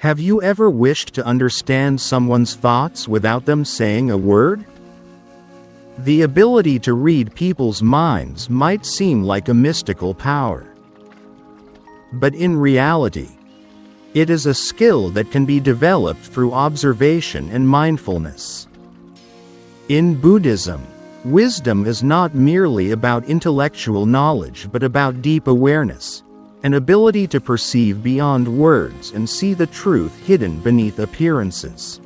Have you ever wished to understand someone's thoughts without them saying a word? The ability to read people's minds might seem like a mystical power. But in reality, it is a skill that can be developed through observation and mindfulness. In Buddhism, wisdom is not merely about intellectual knowledge but about deep awareness, an ability to perceive beyond words and see the truth hidden beneath appearances.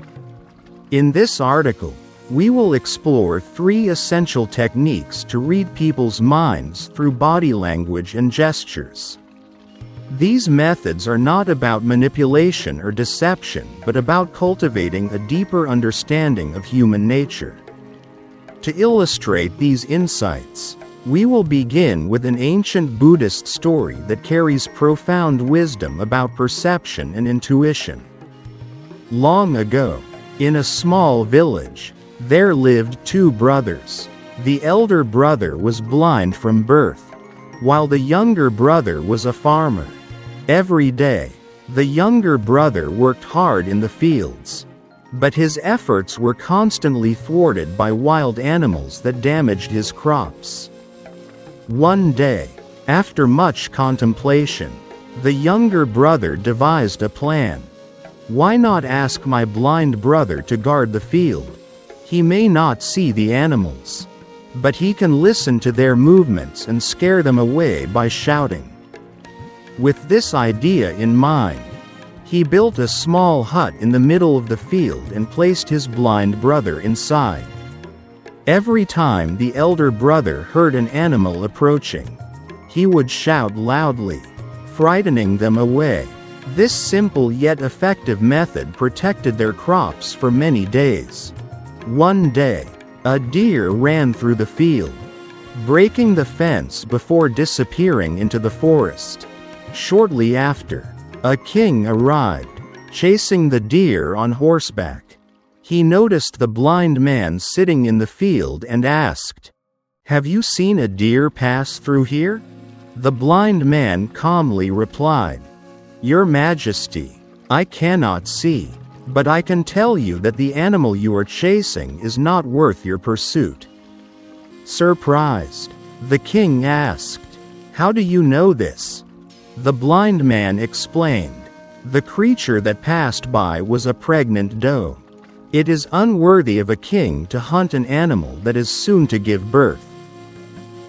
In this article, we will explore 3 essential techniques to read people's minds through body language and gestures. These methods are not about manipulation or deception but about cultivating a deeper understanding of human nature. To illustrate these insights, we will begin with an ancient Buddhist story that carries profound wisdom about perception and intuition. Long ago, in a small village, there lived 2 brothers. The elder brother was blind from birth, while the younger brother was a farmer. Every day, the younger brother worked hard in the fields, but his efforts were constantly thwarted by wild animals that damaged his crops. One day, after much contemplation, the younger brother devised a plan. Why not ask my blind brother to guard the field? He may not see the animals, but he can listen to their movements and scare them away by shouting. With this idea in mind, he built a small hut in the middle of the field and placed his blind brother inside. Every time the elder brother heard an animal approaching, he would shout loudly, frightening them away. This simple yet effective method protected their crops for many days. One day, a deer ran through the field, breaking the fence before disappearing into the forest. Shortly after, a king arrived, chasing the deer on horseback. He noticed the blind man sitting in the field and asked, "Have you seen a deer pass through here?" The blind man calmly replied, "Your Majesty, I cannot see, but I can tell you that the animal you are chasing is not worth your pursuit." Surprised, the king asked, "How do you know this?" The blind man explained, "The creature that passed by was a pregnant doe. It is unworthy of a king to hunt an animal that is soon to give birth."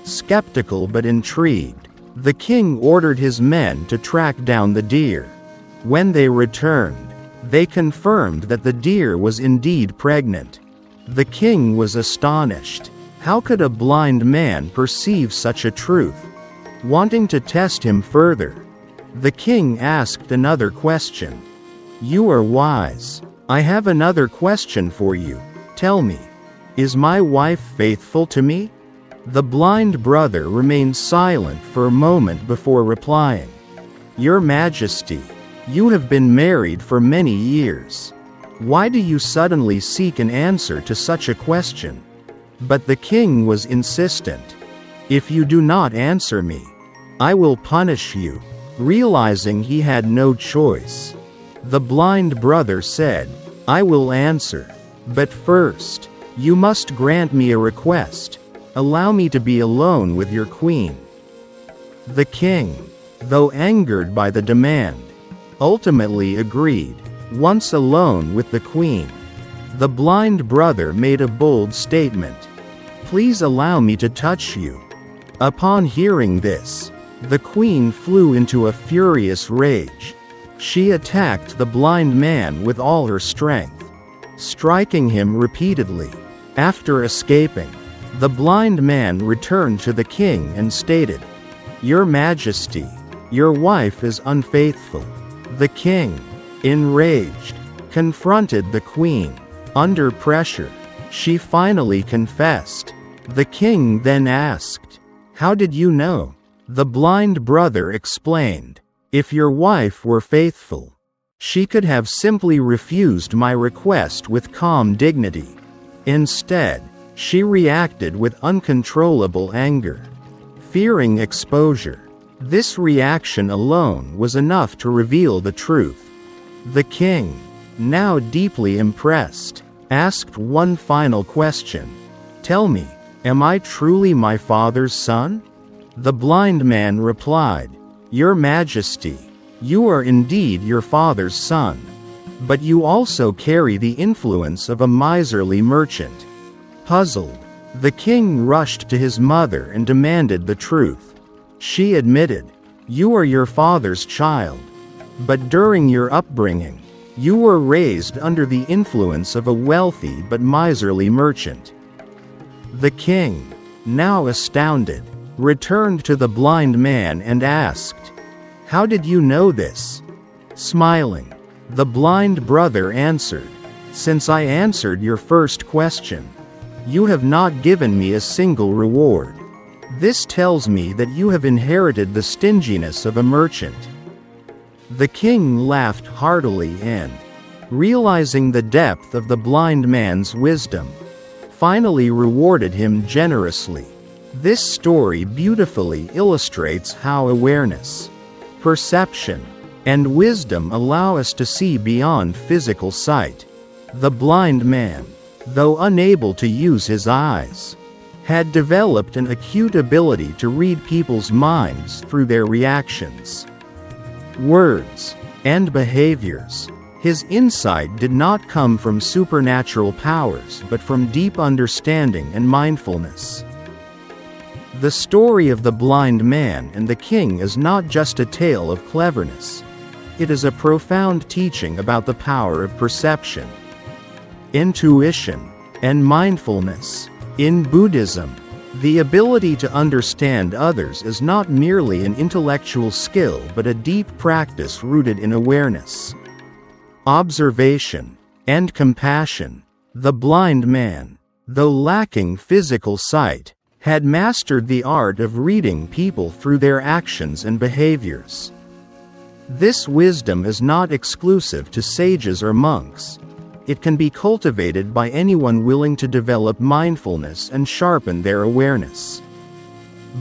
Skeptical but intrigued, the king ordered his men to track down the deer. When they returned, they confirmed that the deer was indeed pregnant. The king was astonished. How could a blind man perceive such a truth? Wanting to test him further, the king asked another question. "You are wise. I have another question for you. Tell me, is my wife faithful to me?" The blind brother remained silent for a moment before replying, "Your Majesty, you have been married for many years. Why do you suddenly seek an answer to such a question?" But the king was insistent. "If you do not answer me, I will punish you." Realizing he had no choice, the blind brother said, "I will answer. But first, you must grant me a request. Allow me to be alone with your queen." The king, though angered by the demand, ultimately agreed. Once alone with the queen, the blind brother made a bold statement, "Please allow me to touch you." Upon hearing this, the queen flew into a furious rage. She attacked the blind man with all her strength, striking him repeatedly. After escaping, the blind man returned to the king and stated, "Your Majesty, your wife is unfaithful." The king, enraged, confronted the queen. Under pressure, she finally confessed. The king then asked, "How did you know?" The blind brother explained, "If your wife were faithful, she could have simply refused my request with calm dignity. Instead, she reacted with uncontrollable anger. Fearing exposure, this reaction alone was enough to reveal the truth. The king, now deeply impressed, asked one final question. "Tell me, am I truly my father's son?" The blind man replied, "Your Majesty, you are indeed your father's son. But you also carry the influence of a miserly merchant." Puzzled, the king rushed to his mother and demanded the truth. She admitted, "You are your father's child. But during your upbringing, you were raised under the influence of a wealthy but miserly merchant." The king, now astounded, returned to the blind man and asked, "How did you know this?" Smiling, the blind brother answered, "Since I answered your first question, you have not given me a single reward. This tells me that you have inherited the stinginess of a merchant." The king laughed heartily and, realizing the depth of the blind man's wisdom, finally rewarded him generously. This story beautifully illustrates how awareness, perception, and wisdom allow us to see beyond physical sight. The blind man, though unable to use his eyes, had developed an acute ability to read people's minds through their reactions, words, and behaviors. His insight did not come from supernatural powers but from deep understanding and mindfulness. The story of the blind man and the king is not just a tale of cleverness. It is a profound teaching about the power of perception, intuition, and mindfulness. In Buddhism, the ability to understand others is not merely an intellectual skill but a deep practice rooted in awareness, observation, and compassion. The blind man, though lacking physical sight, had mastered the art of reading people through their actions and behaviors. This wisdom is not exclusive to sages or monks. It can be cultivated by anyone willing to develop mindfulness and sharpen their awareness.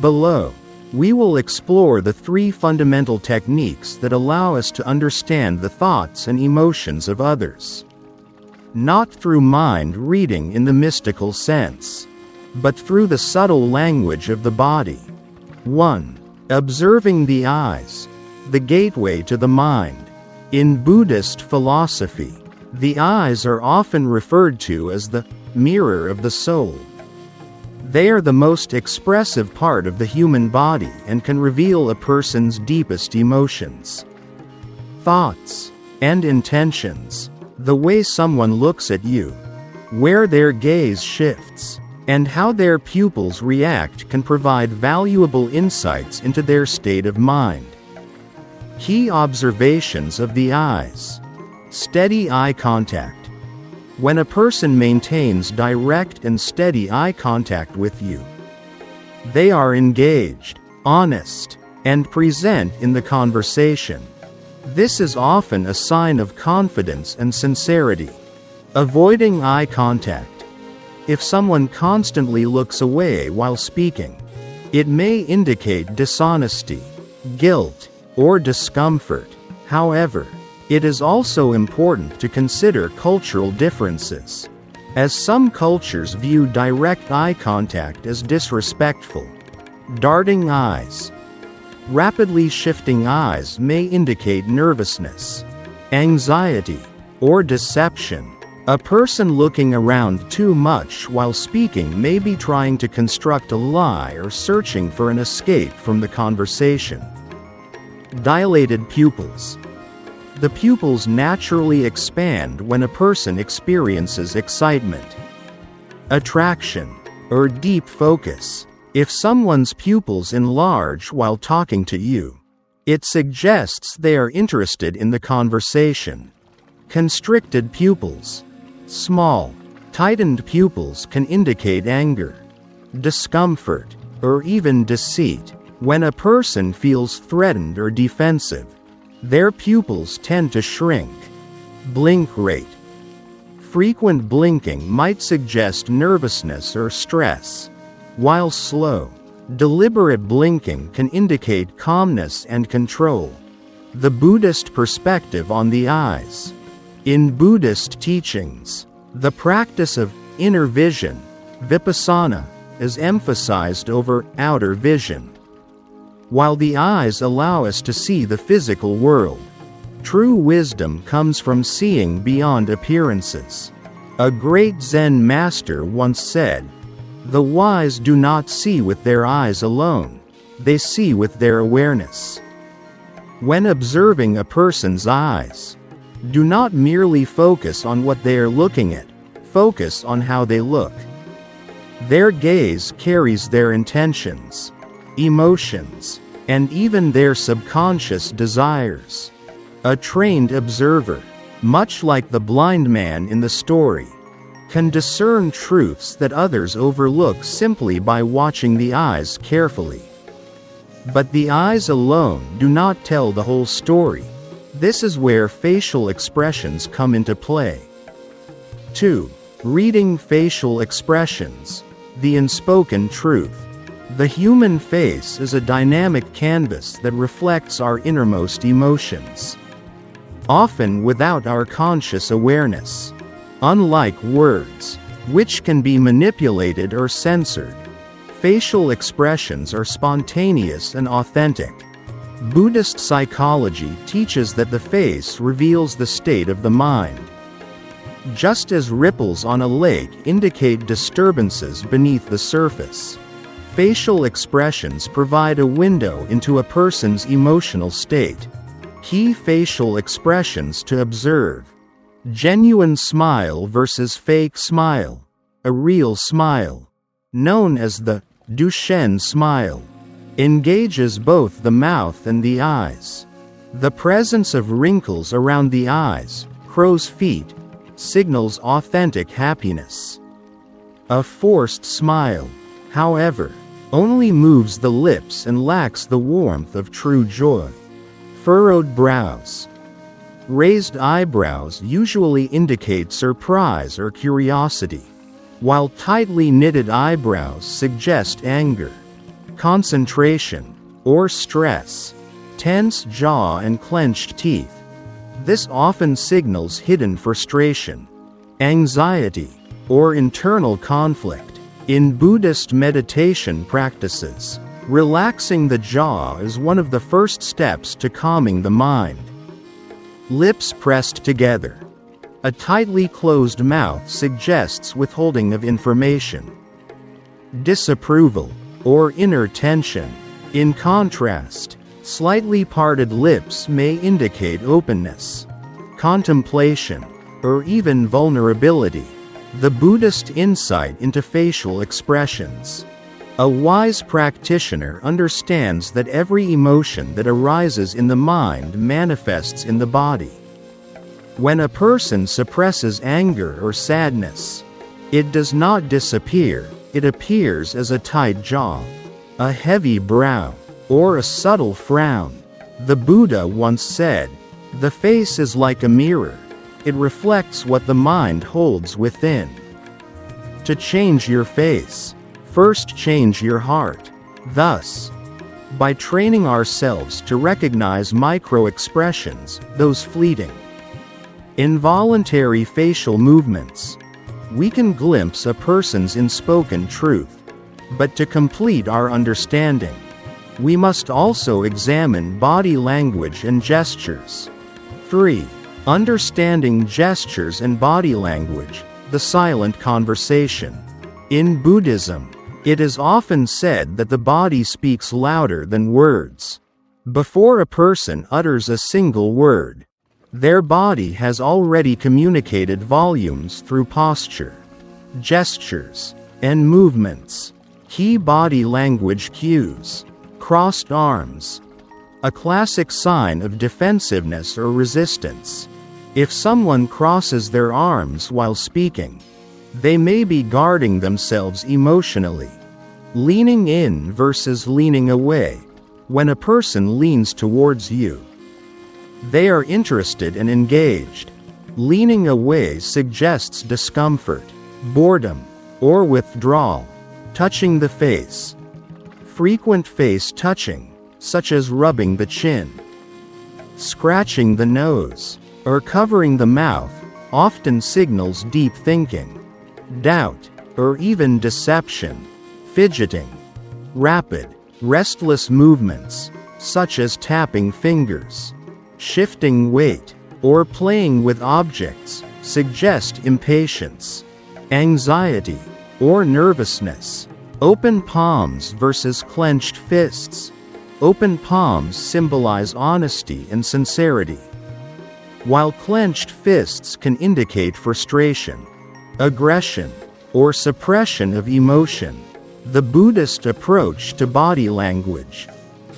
Below, we will explore the 3 fundamental techniques that allow us to understand the thoughts and emotions of others. Not through mind reading in the mystical sense, but through the subtle language of the body. 1. Observing the eyes, the gateway to the mind. In Buddhist philosophy, the eyes are often referred to as the mirror of the soul. They are the most expressive part of the human body and can reveal a person's deepest emotions, thoughts, and intentions. The way someone looks at you, where their gaze shifts, and how their pupils react can provide valuable insights into their state of mind. Key observations of the eyes. Steady eye contact. When a person maintains direct and steady eye contact with you, they are engaged, honest, and present in the conversation. This is often a sign of confidence and sincerity. Avoiding eye contact. If someone constantly looks away while speaking, it may indicate dishonesty, guilt, or discomfort. However, it is also important to consider cultural differences, as some cultures view direct eye contact as disrespectful. Darting eyes. Rapidly shifting eyes may indicate nervousness, anxiety, or deception. A person looking around too much while speaking may be trying to construct a lie or searching for an escape from the conversation. Dilated pupils. The pupils naturally expand when a person experiences excitement, attraction, or deep focus. If someone's pupils enlarge while talking to you, it suggests they are interested in the conversation. Constricted pupils. Small, tightened pupils can indicate anger, discomfort, or even deceit. When a person feels threatened or defensive, their pupils tend to shrink. Blink rate. Frequent blinking might suggest nervousness or stress, while slow, deliberate blinking can indicate calmness and control. The Buddhist perspective on the eyes. In Buddhist teachings, the practice of inner vision, vipassana, is emphasized over outer vision. While the eyes allow us to see the physical world, true wisdom comes from seeing beyond appearances. A great Zen master once said, "The wise do not see with their eyes alone, they see with their awareness." When observing a person's eyes, do not merely focus on what they are looking at, focus on how they look. Their gaze carries their intentions, emotions, and even their subconscious desires. A trained observer, much like the blind man in the story, can discern truths that others overlook simply by watching the eyes carefully. But the eyes alone do not tell the whole story. This is where facial expressions come into play. 2. Reading facial expressions. The unspoken truth. The human face is a dynamic canvas that reflects our innermost emotions, often without our conscious awareness. Unlike words, which can be manipulated or censored, facial expressions are spontaneous and authentic. Buddhist psychology teaches that the face reveals the state of the mind. Just as ripples on a lake indicate disturbances beneath the surface, facial expressions provide a window into a person's emotional state. Key facial expressions to observe. Genuine smile versus fake smile. A real smile, known as the Duchenne smile, engages both the mouth and the eyes. The presence of wrinkles around the eyes, crow's feet, signals authentic happiness. A forced smile, however, only moves the lips and lacks the warmth of true joy. Furrowed brows. Raised eyebrows usually indicate surprise or curiosity, while tightly knitted eyebrows suggest anger, concentration, or stress. Tense jaw and clenched teeth. This often signals hidden frustration, anxiety, or internal conflict. In Buddhist meditation practices, relaxing the jaw is one of the first steps to calming the mind. Lips pressed together. A tightly closed mouth suggests withholding of information, disapproval, or inner tension. In contrast, slightly parted lips may indicate openness, contemplation, or even vulnerability. The Buddhist insight into facial expressions. A wise practitioner understands that every emotion that arises in the mind manifests in the body. When a person suppresses anger or sadness, it does not disappear, it appears as a tight jaw, a heavy brow, or a subtle frown. The Buddha once said, "The face is like a mirror. It reflects what the mind holds within." To change your face, first change your heart. Thus, by training ourselves to recognize micro-expressions, those fleeting, involuntary facial movements, we can glimpse a person's unspoken truth. But to complete our understanding, we must also examine body language and gestures. 3. Understanding gestures and body language, the silent conversation. In Buddhism, it is often said that the body speaks louder than words. Before a person utters a single word, their body has already communicated volumes through posture, gestures, and movements. Key body language cues. Crossed arms. A classic sign of defensiveness or resistance. If someone crosses their arms while speaking, they may be guarding themselves emotionally. Leaning in versus leaning away. When a person leans towards you, they are interested and engaged. Leaning away suggests discomfort, boredom, or withdrawal. Touching the face. Frequent face touching, such as rubbing the chin, Scratching the nose, or covering the mouth, often signals deep thinking, doubt, or even deception. Fidgeting. Rapid, restless movements, such as tapping fingers, shifting weight, or playing with objects, suggest impatience, anxiety, or nervousness. Open palms versus clenched fists. Open palms symbolize honesty and sincerity, while clenched fists can indicate frustration, aggression, or suppression of emotion. The Buddhist approach to body language.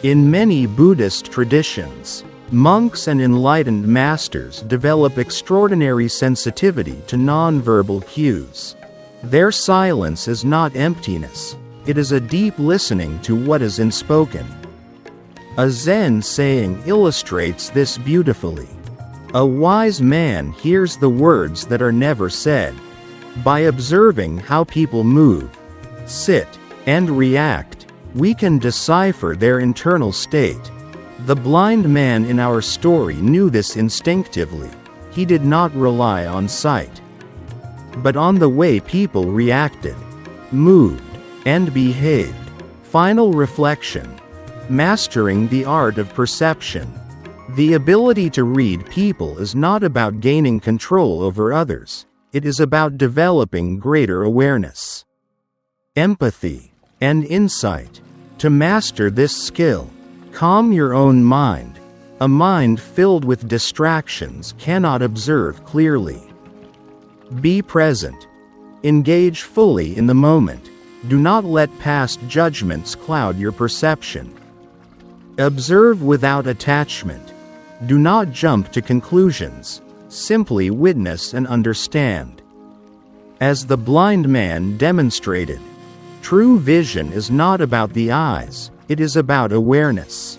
In many Buddhist traditions, monks and enlightened masters develop extraordinary sensitivity to nonverbal cues. Their silence is not emptiness, it is a deep listening to what is unspoken. A Zen saying illustrates this beautifully. A wise man hears the words that are never said. By observing how people move, sit, and react, we can decipher their internal state. The blind man in our story knew this instinctively. He did not rely on sight, but on the way people reacted, moved, and behaved. Final reflection. Mastering the art of perception. The ability to read people is not about gaining control over others. It is about developing greater awareness, empathy, and insight. To master this skill, calm your own mind. A mind filled with distractions cannot observe clearly. Be present. Engage fully in the moment. Do not let past judgments cloud your perception. Observe without attachment. Do not jump to conclusions. Simply witness and understand. As the blind man demonstrated, true vision is not about the eyes, it is about awareness.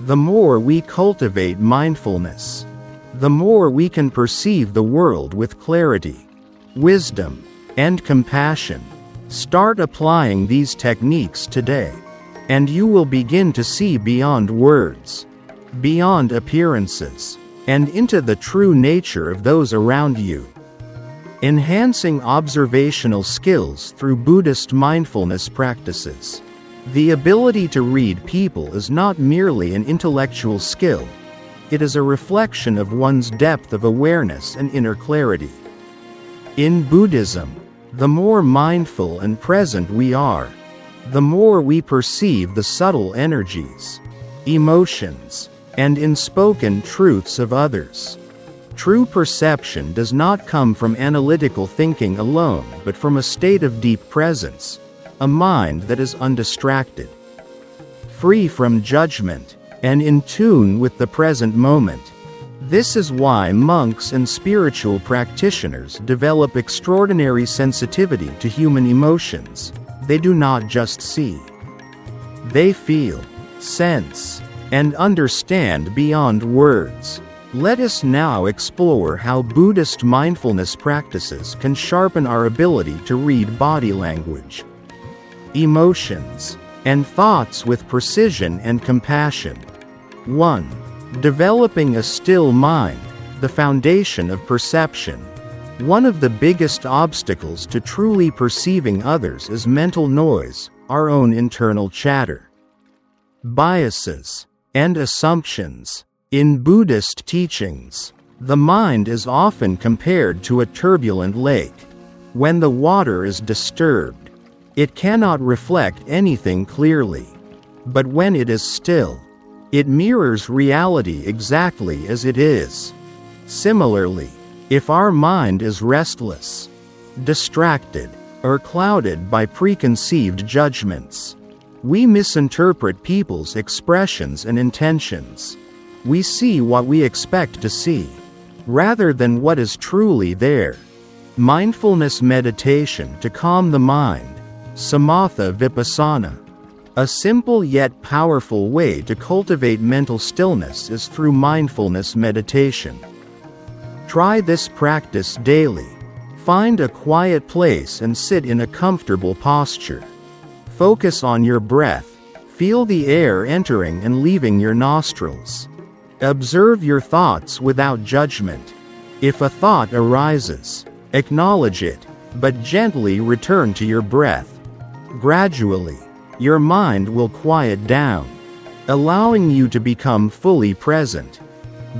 The more we cultivate mindfulness, the more we can perceive the world with clarity, wisdom, and compassion. Start applying these techniques today, and you will begin to see beyond words, beyond appearances, and into the true nature of those around you. Enhancing observational skills through Buddhist mindfulness practices. The ability to read people is not merely an intellectual skill, it is a reflection of one's depth of awareness and inner clarity. In Buddhism, the more mindful and present we are, the more we perceive the subtle energies, emotions, and unspoken truths of others. True perception does not come from analytical thinking alone, but from a state of deep presence, a mind that is undistracted, free from judgment, and in tune with the present moment. This is why monks and spiritual practitioners develop extraordinary sensitivity to human emotions. They do not just see. They feel, sense, and understand beyond words. Let us now explore how Buddhist mindfulness practices can sharpen our ability to read body language, emotions, and thoughts with precision and compassion. 1. Developing a still mind, the foundation of perception. One of the biggest obstacles to truly perceiving others is mental noise, our own internal chatter, biases, and assumptions. In Buddhist teachings, the mind is often compared to a turbulent lake. When the water is disturbed, it cannot reflect anything clearly. But when it is still, it mirrors reality exactly as it is. Similarly, if our mind is restless, distracted, or clouded by preconceived judgments, we misinterpret people's expressions and intentions. We see what we expect to see, rather than what is truly there. Mindfulness meditation to calm the mind, samatha vipassana. A simple yet powerful way to cultivate mental stillness is through mindfulness meditation. Try this practice daily. Find a quiet place and sit in a comfortable posture. Focus on your breath. Feel the air entering and leaving your nostrils. Observe your thoughts without judgment. If a thought arises, acknowledge it, but gently return to your breath. Gradually, your mind will quiet down, allowing you to become fully present.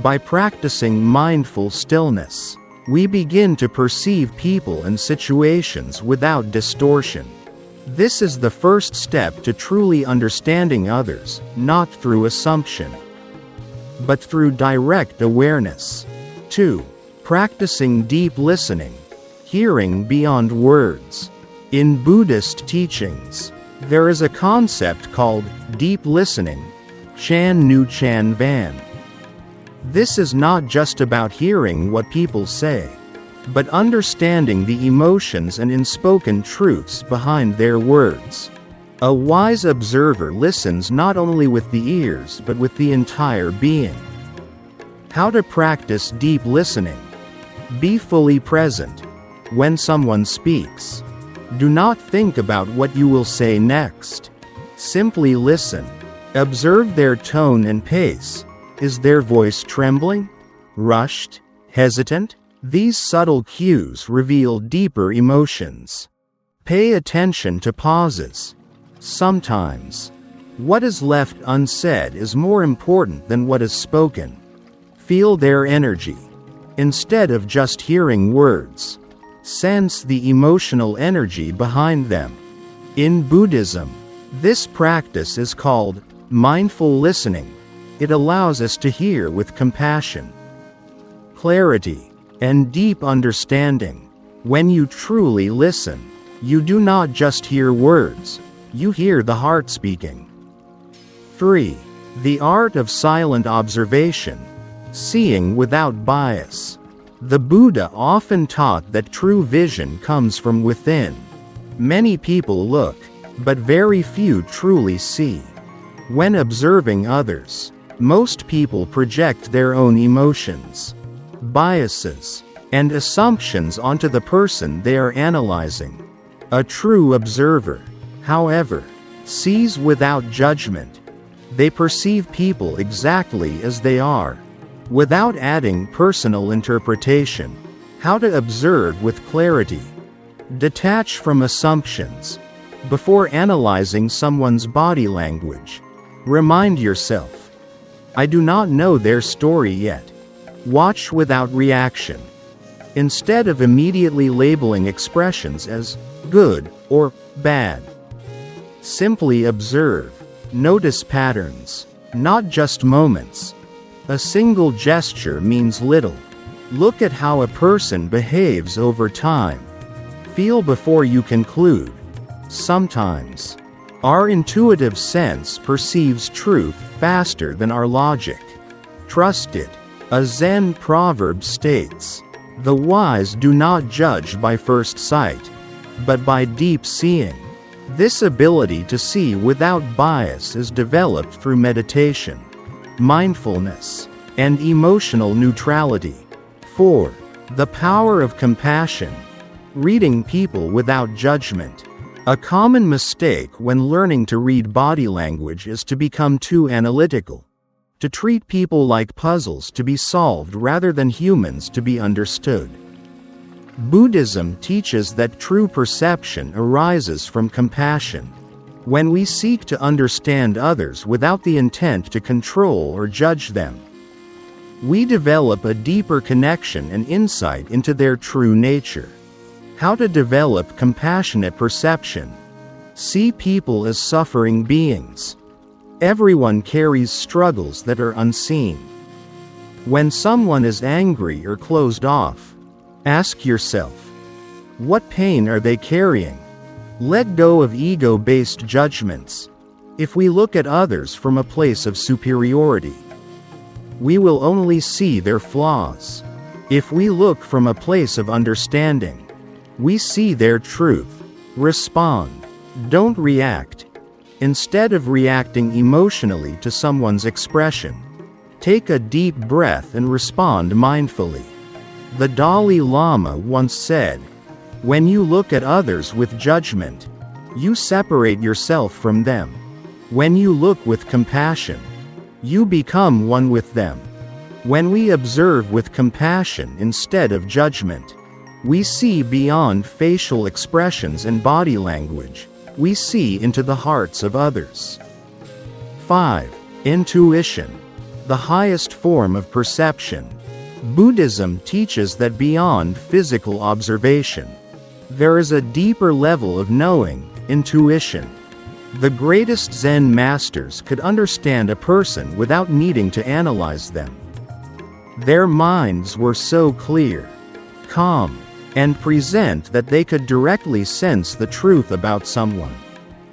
By practicing mindful stillness, we begin to perceive people and situations without distortion. This is the first step to truly understanding others, not through assumption, but through direct awareness. 2. Practicing deep listening, hearing beyond words. In Buddhist teachings, there is a concept called deep listening, Chan Nu Chan Van. This is not just about hearing what people say, but understanding the emotions and unspoken truths behind their words. A wise observer listens not only with the ears but with the entire being. How to practice deep listening? Be fully present. When someone speaks, do not think about what you will say next. Simply listen. Observe their tone and pace. Is their voice trembling? Rushed? Hesitant? These subtle cues reveal deeper emotions. Pay attention to pauses. Sometimes, what is left unsaid is more important than what is spoken. Feel their energy. Instead of just hearing words, sense the emotional energy behind them. In Buddhism, this practice is called mindful listening. It allows us to hear with compassion, clarity, and deep understanding. When you truly listen, you do not just hear words, you hear the heart speaking. 3. The art of silent observation, seeing without bias. The Buddha often taught that true vision comes from within. Many people look, but very few truly see. When observing others, most people project their own emotions, biases, and assumptions onto the person they are analyzing. A true observer, however, sees without judgment. They perceive people exactly as they are, without adding personal interpretation. How to observe with clarity? Detach from assumptions. Before analyzing someone's body language, remind yourself, I do not know their story yet. Watch without reaction. Instead of immediately labeling expressions as good or bad, simply observe. Notice patterns, not just moments. A single gesture means little. Look at how a person behaves over time. Feel before you conclude. Sometimes, our intuitive sense perceives truth faster than our logic. Trust it. A Zen proverb states, "The wise do not judge by first sight, but by deep seeing." This ability to see without bias is developed through meditation, mindfulness, and emotional neutrality. 4. The power of compassion, reading people without judgment. A common mistake when learning to read body language is to become too analytical, to treat people like puzzles to be solved rather than humans to be understood. Buddhism teaches that true perception arises from compassion. When we seek to understand others without the intent to control or judge them, we develop a deeper connection and insight into their true nature. How to develop compassionate perception? See people as suffering beings. Everyone carries struggles that are unseen. When someone is angry or closed off, ask yourself, what pain are they carrying? Let go of ego-based judgments. If we look at others from a place of superiority, we will only see their flaws. If we look from a place of understanding, we see their truth. Respond. Don't react. Instead of reacting emotionally to someone's expression, take a deep breath and respond mindfully. The Dalai Lama once said, "When you look at others with judgment, you separate yourself from them. When you look with compassion, you become one with them." When we observe with compassion instead of judgment, we see beyond facial expressions and body language. We see into the hearts of others. 5. Intuition, the highest form of perception. Buddhism teaches that beyond physical observation, there is a deeper level of knowing, intuition. The greatest Zen masters could understand a person without needing to analyze them. Their minds were so clear, calm, and present that they could directly sense the truth about someone.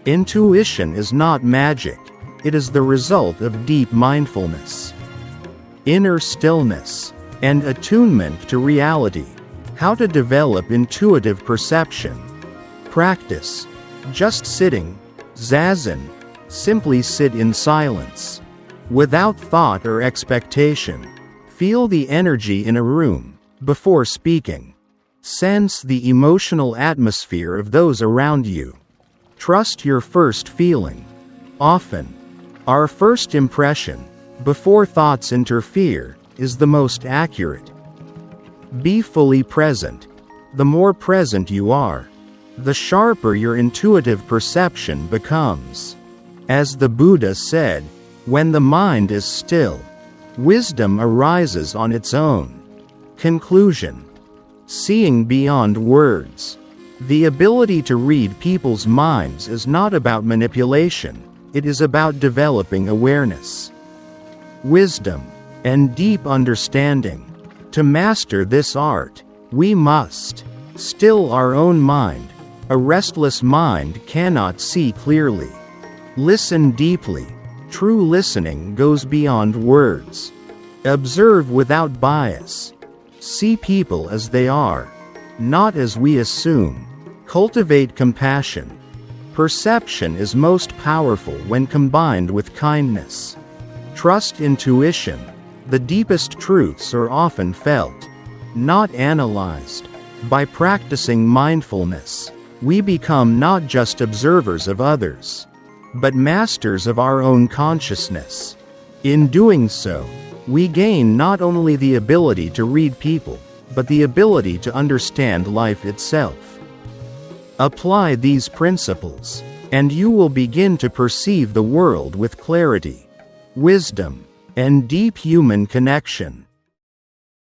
Intuition is not magic, it is the result of deep mindfulness, inner stillness, and attunement to reality. How to develop intuitive perception. Practice. Just sitting, zazen. Simply sit in silence, without thought or expectation. Feel the energy in a room before speaking. Sense the emotional atmosphere of those around you. Trust your first feeling. Often, our first impression, before thoughts interfere, is the most accurate. Be fully present. The more present you are, the sharper your intuitive perception becomes. As the Buddha said, when the mind is still, wisdom arises on its own. Conclusion. Seeing beyond words. The ability to read people's minds is not about manipulation, it is about developing awareness, wisdom, and deep understanding. To master this art, we must still our own mind. A restless mind cannot see clearly. Listen deeply. True listening goes beyond words. Observe without bias. See people as they are, not as we assume. Cultivate compassion. Perception is most powerful when combined with kindness. Trust intuition. The deepest truths are often felt, not analyzed. By practicing mindfulness, we become not just observers of others, but masters of our own consciousness. In doing so, we gain not only the ability to read people, but the ability to understand life itself. Apply these principles, and you will begin to perceive the world with clarity, wisdom, and deep human connection.